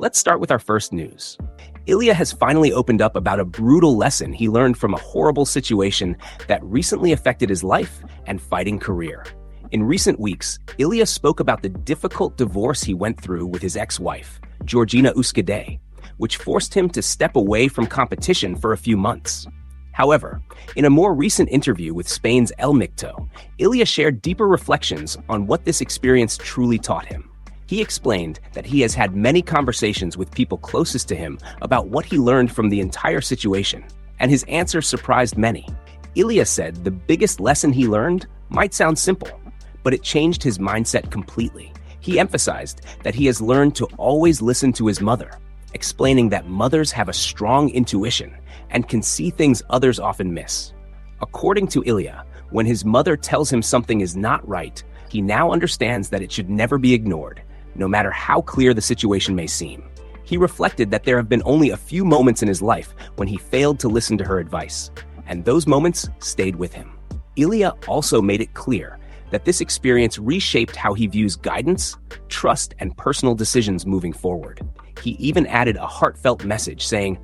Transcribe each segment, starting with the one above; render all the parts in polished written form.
Let's start with our first news. Ilia has finally opened up about a brutal lesson he learned from a horrible situation that recently affected his life and fighting career. In recent weeks, Ilia spoke about the difficult divorce he went through with his ex-wife, Georgina Euskadi, which forced him to step away from competition for a few months. However, in a more recent interview with Spain's El Micto, Ilia shared deeper reflections on what this experience truly taught him. He explained that he has had many conversations with people closest to him about what he learned from the entire situation, and his answer surprised many. Ilia said the biggest lesson he learned might sound simple, but it changed his mindset completely. He emphasized that he has learned to always listen to his mother, explaining that mothers have a strong intuition and can see things others often miss. According to Ilia, when his mother tells him something is not right, he now understands that it should never be ignored, no matter how clear the situation may seem. He reflected that there have been only a few moments in his life when he failed to listen to her advice, and those moments stayed with him. Ilia also made it clear that this experience reshaped how he views guidance, trust, and personal decisions moving forward. He even added a heartfelt message saying,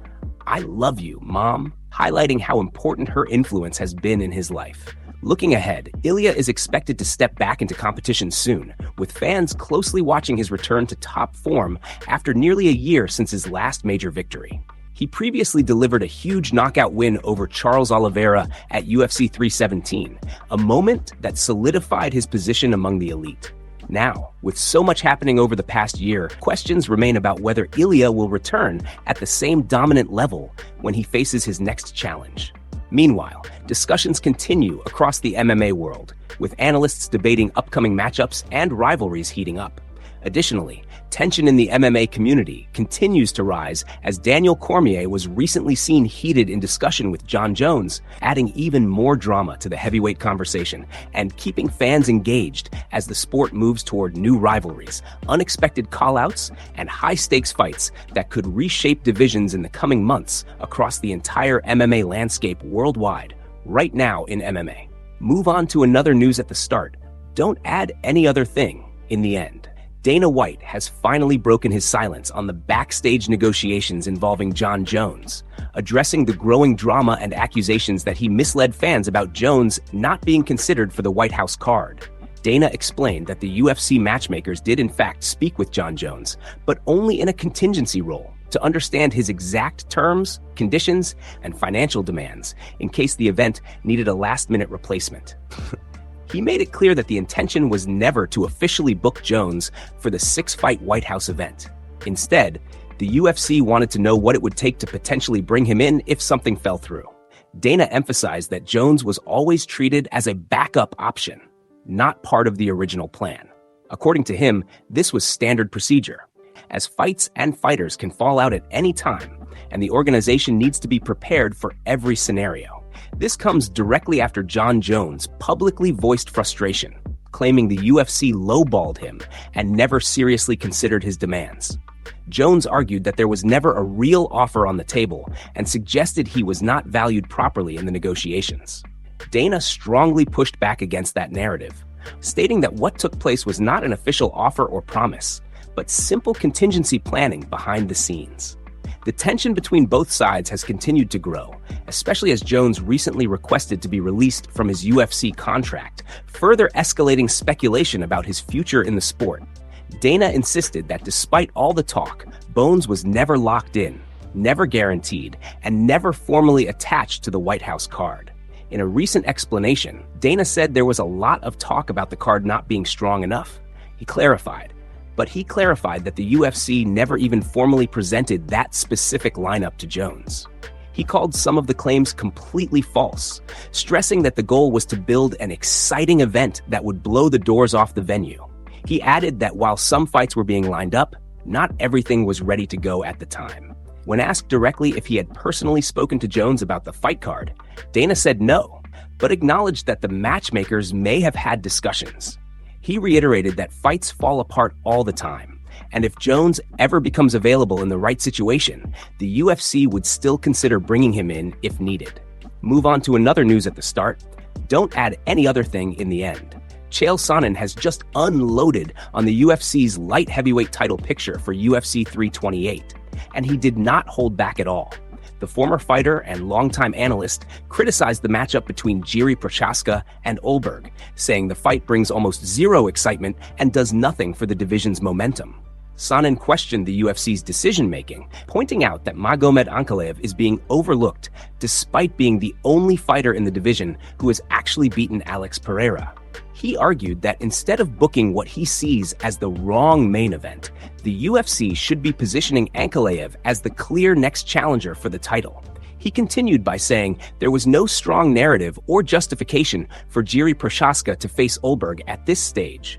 "I love you, Mom," highlighting how important her influence has been in his life. Looking ahead, Ilia is expected to step back into competition soon, with fans closely watching his return to top form after nearly a year since his last major victory. He previously delivered a huge knockout win over Charles Oliveira at UFC 317, a moment that solidified his position among the elite. Now, with so much happening over the past year, questions remain about whether Ilia will return at the same dominant level when he faces his next challenge. Meanwhile, discussions continue across the MMA world, with analysts debating upcoming matchups and rivalries heating up. Additionally, tension in the MMA community continues to rise as Daniel Cormier was recently seen heated in discussion with Jon Jones, adding even more drama to the heavyweight conversation and keeping fans engaged as the sport moves toward new rivalries, unexpected call-outs, and high-stakes fights that could reshape divisions in the coming months across the entire MMA landscape worldwide, right now in MMA. Move on to another news at the start. Don't add any other thing in the end. Dana White has finally broken his silence on the backstage negotiations involving Jon Jones, addressing the growing drama and accusations that he misled fans about Jones not being considered for the White House card. Dana explained that the UFC matchmakers did in fact speak with Jon Jones, but only in a contingency role to understand his exact terms, conditions, and financial demands in case the event needed a last-minute replacement. He made it clear that the intention was never to officially book Jones for the 6-fight White House event. Instead, the UFC wanted to know what it would take to potentially bring him in if something fell through. Dana emphasized that Jones was always treated as a backup option, not part of the original plan. According to him, this was standard procedure, as fights and fighters can fall out at any time, and the organization needs to be prepared for every scenario. This comes directly after Jon Jones publicly voiced frustration, claiming the UFC lowballed him and never seriously considered his demands. Jones argued that there was never a real offer on the table and suggested he was not valued properly in the negotiations. Dana strongly pushed back against that narrative, stating that what took place was not an official offer or promise, but simple contingency planning behind the scenes. The tension between both sides has continued to grow, especially as Jones recently requested to be released from his UFC contract, further escalating speculation about his future in the sport. Dana insisted that despite all the talk, Bones was never locked in, never guaranteed, and never formally attached to the White House card. In a recent explanation, Dana said there was a lot of talk about the card not being strong enough. He clarified that the UFC never even formally presented that specific lineup to Jones. He called some of the claims completely false, stressing that the goal was to build an exciting event that would blow the doors off the venue. He added that while some fights were being lined up, not everything was ready to go at the time. When asked directly if he had personally spoken to Jones about the fight card, Dana said no, but acknowledged that the matchmakers may have had discussions. He reiterated that fights fall apart all the time, and if Jones ever becomes available in the right situation, the UFC would still consider bringing him in if needed. Move on to another news at the start. Don't add any other thing in the end. Chael Sonnen has just unloaded on the UFC's light heavyweight title picture for UFC 328, and he did not hold back at all. The former fighter and longtime analyst criticized the matchup between Jiří Procházka and Olberg, saying the fight brings almost zero excitement and does nothing for the division's momentum. Sonnen questioned the UFC's decision-making, pointing out that Magomed Ankalaev is being overlooked despite being the only fighter in the division who has actually beaten Alex Pereira. He argued that instead of booking what he sees as the wrong main event, the UFC should be positioning Ankalaev as the clear next challenger for the title. He continued by saying there was no strong narrative or justification for Jiří Procházka to face Olberg at this stage,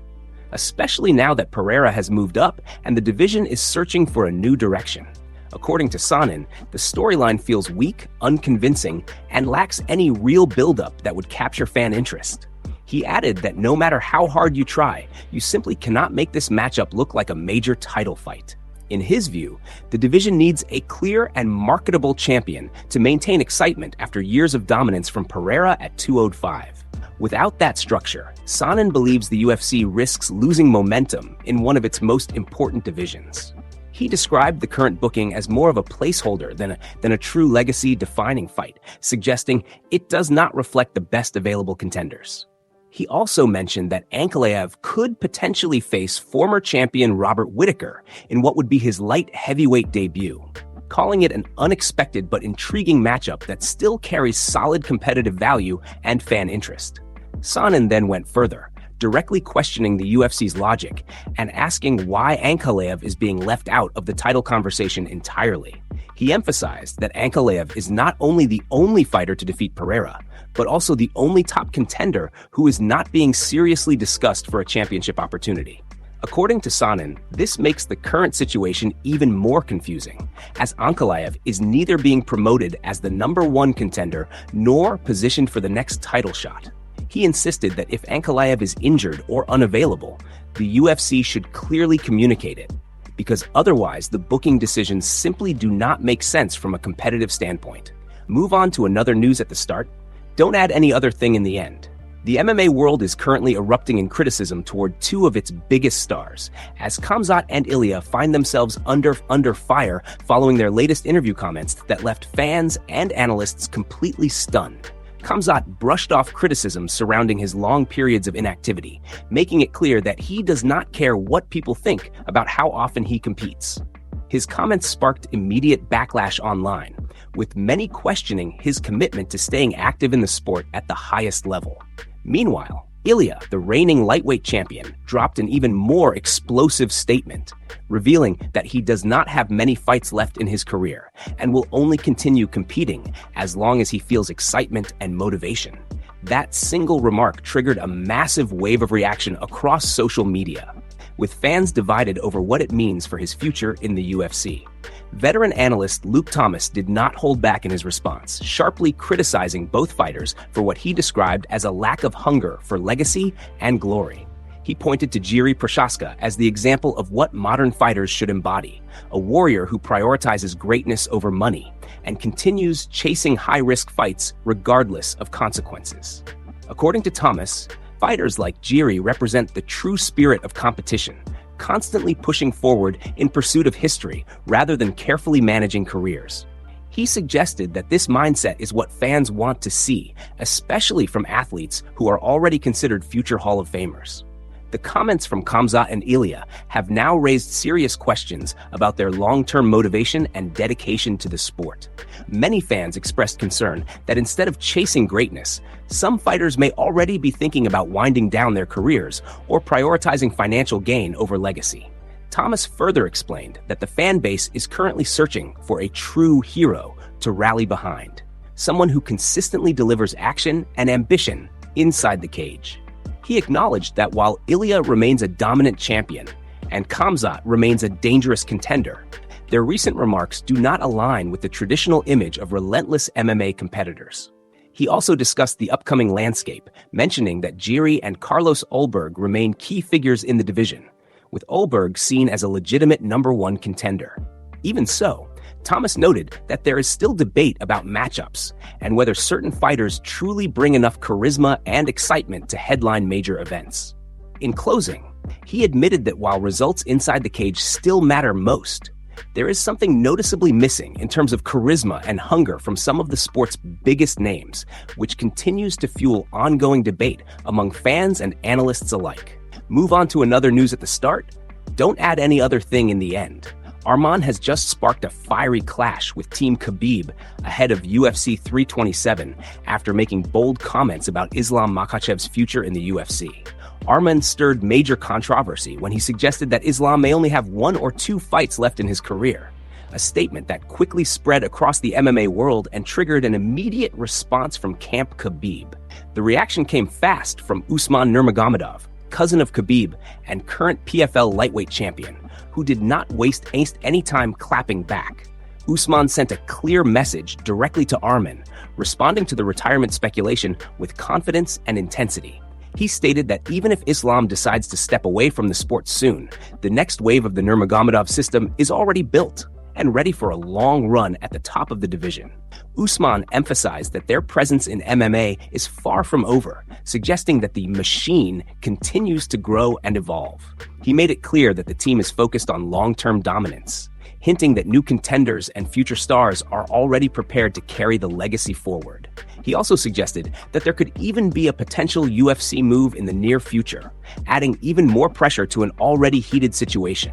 especially now that Pereira has moved up and the division is searching for a new direction. According to Sonnen, the storyline feels weak, unconvincing, and lacks any real build-up that would capture fan interest. He added that no matter how hard you try, you simply cannot make this matchup look like a major title fight. In his view, the division needs a clear and marketable champion to maintain excitement after years of dominance from Pereira at 205. Without that structure, Sonnen believes the UFC risks losing momentum in one of its most important divisions. He described the current booking as more of a placeholder than a true legacy-defining fight, suggesting it does not reflect the best available contenders. He also mentioned that Ankalaev could potentially face former champion Robert Whittaker in what would be his light heavyweight debut, calling it an unexpected but intriguing matchup that still carries solid competitive value and fan interest. Sonnen then went further, directly questioning the UFC's logic and asking why Ankalaev is being left out of the title conversation entirely. He emphasized that Ankalaev is not only the only fighter to defeat Pereira, but also the only top contender who is not being seriously discussed for a championship opportunity. According to Sonnen, this makes the current situation even more confusing, as Ankalaev is neither being promoted as the #1 contender nor positioned for the next title shot. He insisted that if Ankalaev is injured or unavailable, the UFC should clearly communicate it, because otherwise the booking decisions simply do not make sense from a competitive standpoint. Move on to another news at the start. Don't add any other thing in the end. The MMA world is currently erupting in criticism toward two of its biggest stars, as Khamzat and Ilia find themselves under fire following their latest interview comments that left fans and analysts completely stunned. Khamzat brushed off criticism surrounding his long periods of inactivity, making it clear that he does not care what people think about how often he competes. His comments sparked immediate backlash online, with many questioning his commitment to staying active in the sport at the highest level. Meanwhile, Ilia, the reigning lightweight champion, dropped an even more explosive statement, revealing that he does not have many fights left in his career and will only continue competing as long as he feels excitement and motivation. That single remark triggered a massive wave of reaction across social media, with fans divided over what it means for his future in the UFC. Veteran analyst Luke Thomas did not hold back in his response, sharply criticizing both fighters for what he described as a lack of hunger for legacy and glory. He pointed to Jiří Procházka as the example of what modern fighters should embody, a warrior who prioritizes greatness over money and continues chasing high-risk fights regardless of consequences. According to Thomas, fighters like Jiří represent the true spirit of competition, constantly pushing forward in pursuit of history rather than carefully managing careers. He suggested that this mindset is what fans want to see, especially from athletes who are already considered future Hall of Famers. The comments from Khamzat and Ilia have now raised serious questions about their long-term motivation and dedication to the sport. Many fans expressed concern that instead of chasing greatness, some fighters may already be thinking about winding down their careers or prioritizing financial gain over legacy. Thomas further explained that the fan base is currently searching for a true hero to rally behind, someone who consistently delivers action and ambition inside the cage. He acknowledged that while Ilia remains a dominant champion and Khamzat remains a dangerous contender, their recent remarks do not align with the traditional image of relentless MMA competitors. He also discussed the upcoming landscape, mentioning that Jiří and Carlos Olberg remain key figures in the division, with Olberg seen as a legitimate #1 contender. Even so, Thomas noted that there is still debate about matchups and whether certain fighters truly bring enough charisma and excitement to headline major events. In closing, he admitted that while results inside the cage still matter most, there is something noticeably missing in terms of charisma and hunger from some of the sport's biggest names, which continues to fuel ongoing debate among fans and analysts alike. Move on to another news at the start? Don't add any other thing in the end. Arman has just sparked a fiery clash with Team Khabib ahead of UFC 327 after making bold comments about Islam Makhachev's future in the UFC. Arman stirred major controversy when he suggested that Islam may only have 1 or 2 fights left in his career, a statement that quickly spread across the MMA world and triggered an immediate response from Camp Khabib. The reaction came fast from Usman Nurmagomedov, cousin of Khabib and current PFL lightweight champion, who did not waste any time clapping back. Usman sent a clear message directly to Arman, responding to the retirement speculation with confidence and intensity. He stated that even if Islam decides to step away from the sport soon, the next wave of the Nurmagomedov system is already built and ready for a long run at the top of the division. Usman emphasized that their presence in MMA is far from over, suggesting that the machine continues to grow and evolve. He made it clear that the team is focused on long-term dominance, hinting that new contenders and future stars are already prepared to carry the legacy forward. He also suggested that there could even be a potential UFC move in the near future, adding even more pressure to an already heated situation.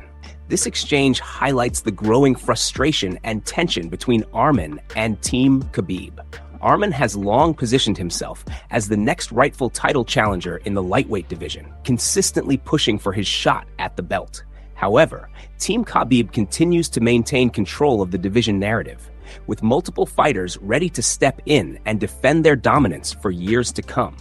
This exchange highlights the growing frustration and tension between Arman and Team Khabib. Arman has long positioned himself as the next rightful title challenger in the lightweight division, consistently pushing for his shot at the belt. However, Team Khabib continues to maintain control of the division narrative, with multiple fighters ready to step in and defend their dominance for years to come.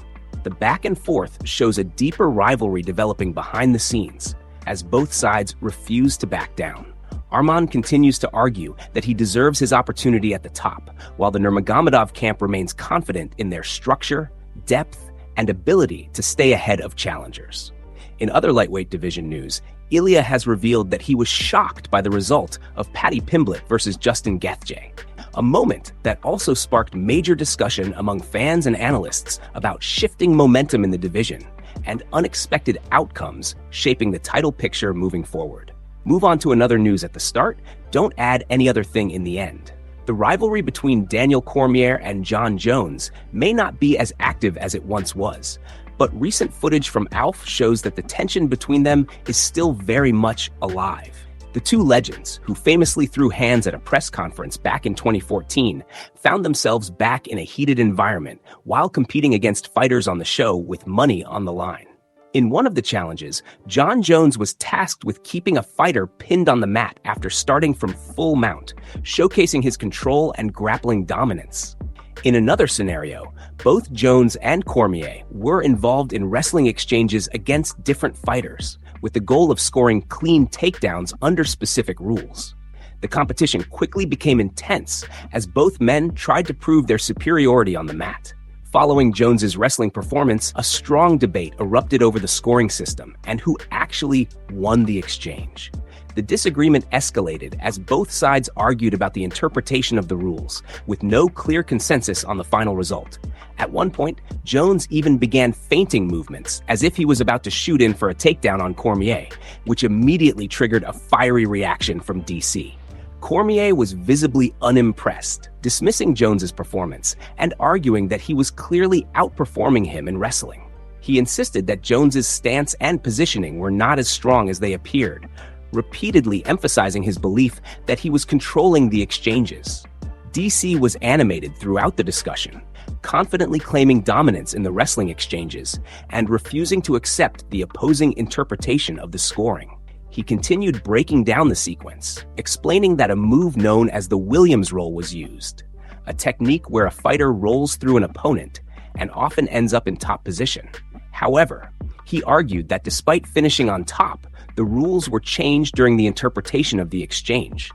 The back and forth shows a deeper rivalry developing behind the scenes, as both sides refuse to back down. Arman continues to argue that he deserves his opportunity at the top, while the Nurmagomedov camp remains confident in their structure, depth, and ability to stay ahead of challengers. In other lightweight division news, Ilia has revealed that he was shocked by the result of Paddy Pimblett versus Justin Gaethje, a moment that also sparked major discussion among fans and analysts about shifting momentum in the division and unexpected outcomes shaping the title picture moving forward. Move on to another news at the start, don't add any other thing in the end. The rivalry between Daniel Cormier and Jon Jones may not be as active as it once was, but recent footage from ALF shows that the tension between them is still very much alive. The two legends, who famously threw hands at a press conference back in 2014, found themselves back in a heated environment while competing against fighters on the show with money on the line. In one of the challenges, Jon Jones was tasked with keeping a fighter pinned on the mat after starting from full mount, showcasing his control and grappling dominance. In another scenario, both Jones and Cormier were involved in wrestling exchanges against different fighters, with the goal of scoring clean takedowns under specific rules. The competition quickly became intense as both men tried to prove their superiority on the mat. Following Jones's wrestling performance, a strong debate erupted over the scoring system and who actually won the exchange. The disagreement escalated as both sides argued about the interpretation of the rules, with no clear consensus on the final result. At one point, Jones even began feinting movements as if he was about to shoot in for a takedown on Cormier, which immediately triggered a fiery reaction from DC. Cormier was visibly unimpressed, dismissing Jones's performance and arguing that he was clearly outperforming him in wrestling. He insisted that Jones's stance and positioning were not as strong as they appeared, repeatedly emphasizing his belief that he was controlling the exchanges. DC was animated throughout the discussion, confidently claiming dominance in the wrestling exchanges and refusing to accept the opposing interpretation of the scoring. He continued breaking down the sequence, explaining that a move known as the Williams roll was used, a technique where a fighter rolls through an opponent and often ends up in top position. However, he argued that despite finishing on top, the rules were changed during the interpretation of the exchange,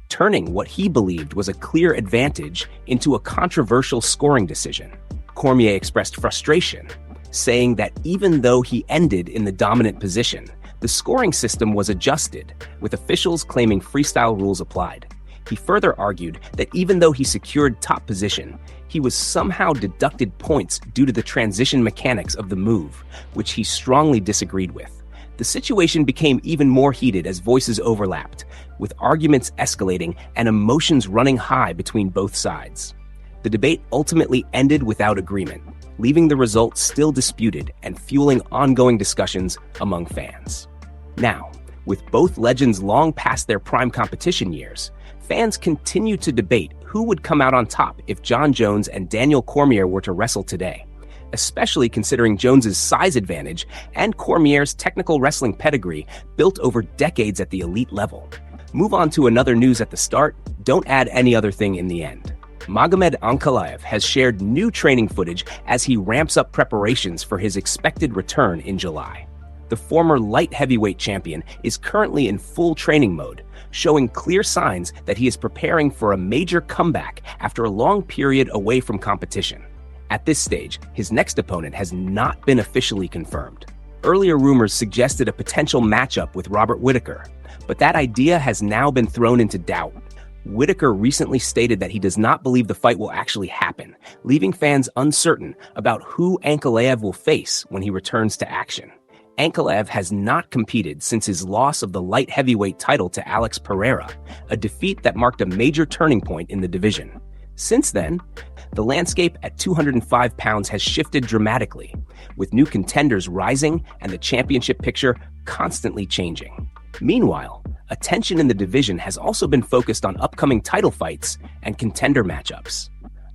turning what he believed was a clear advantage into a controversial scoring decision. Cormier expressed frustration, saying that even though he ended in the dominant position, the scoring system was adjusted, with officials claiming freestyle rules applied. He further argued that even though he secured top position, he was somehow deducted points due to the transition mechanics of the move, which he strongly disagreed with. The situation became even more heated as voices overlapped, with arguments escalating and emotions running high between both sides. The debate ultimately ended without agreement, leaving the results still disputed and fueling ongoing discussions among fans. Now, with both legends long past their prime competition years, fans continue to debate who would come out on top if Jon Jones and Daniel Cormier were to wrestle today, especially considering Jones's size advantage and Cormier's technical wrestling pedigree built over decades at the elite level. Move on to another news at the start, don't add any other thing in the end. Magomed Ankalaev has shared new training footage as he ramps up preparations for his expected return in July. The former light heavyweight champion is currently in full training mode, showing clear signs that he is preparing for a major comeback after a long period away from competition. At this stage, his next opponent has not been officially confirmed. Earlier rumors suggested a potential matchup with Robert Whittaker, but that idea has now been thrown into doubt. Whittaker recently stated that he does not believe the fight will actually happen, leaving fans uncertain about who Ankalaev will face when he returns to action. Ankalaev has not competed since his loss of the light heavyweight title to Alex Pereira, a defeat that marked a major turning point in the division. Since then, the landscape at 205 pounds has shifted dramatically, with new contenders rising and the championship picture constantly changing. Meanwhile, attention in the division has also been focused on upcoming title fights and contender matchups.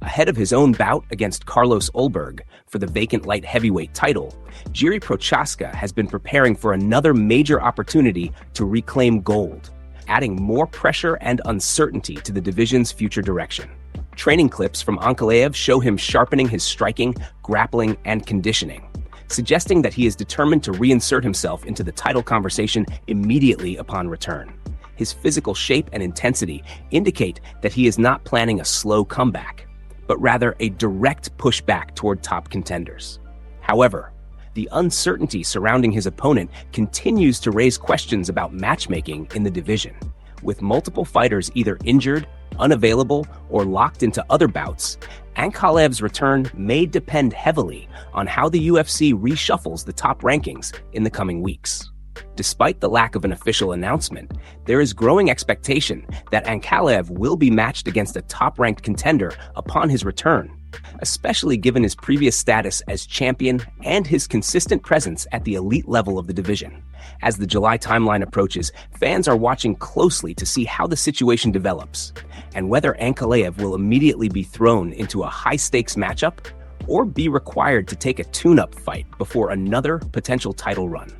Ahead of his own bout against Carlos Ulberg for the vacant light heavyweight title, Jiri Prochazka has been preparing for another major opportunity to reclaim gold, adding more pressure and uncertainty to the division's future direction. Training clips from Ankalaev show him sharpening his striking, grappling, and conditioning, suggesting that he is determined to reinsert himself into the title conversation immediately upon return. His physical shape and intensity indicate that he is not planning a slow comeback, but rather a direct pushback toward top contenders. However, the uncertainty surrounding his opponent continues to raise questions about matchmaking in the division, with multiple fighters either injured, unavailable, or locked into other bouts. Ankalaev's return may depend heavily on how the UFC reshuffles the top rankings in the coming weeks. Despite the lack of an official announcement, there is growing expectation that Ankalaev will be matched against a top-ranked contender upon his return, especially given his previous status as champion and his consistent presence at the elite level of the division. As the July timeline approaches, fans are watching closely to see how the situation develops and whether Ankalaev will immediately be thrown into a high-stakes matchup or be required to take a tune-up fight before another potential title run.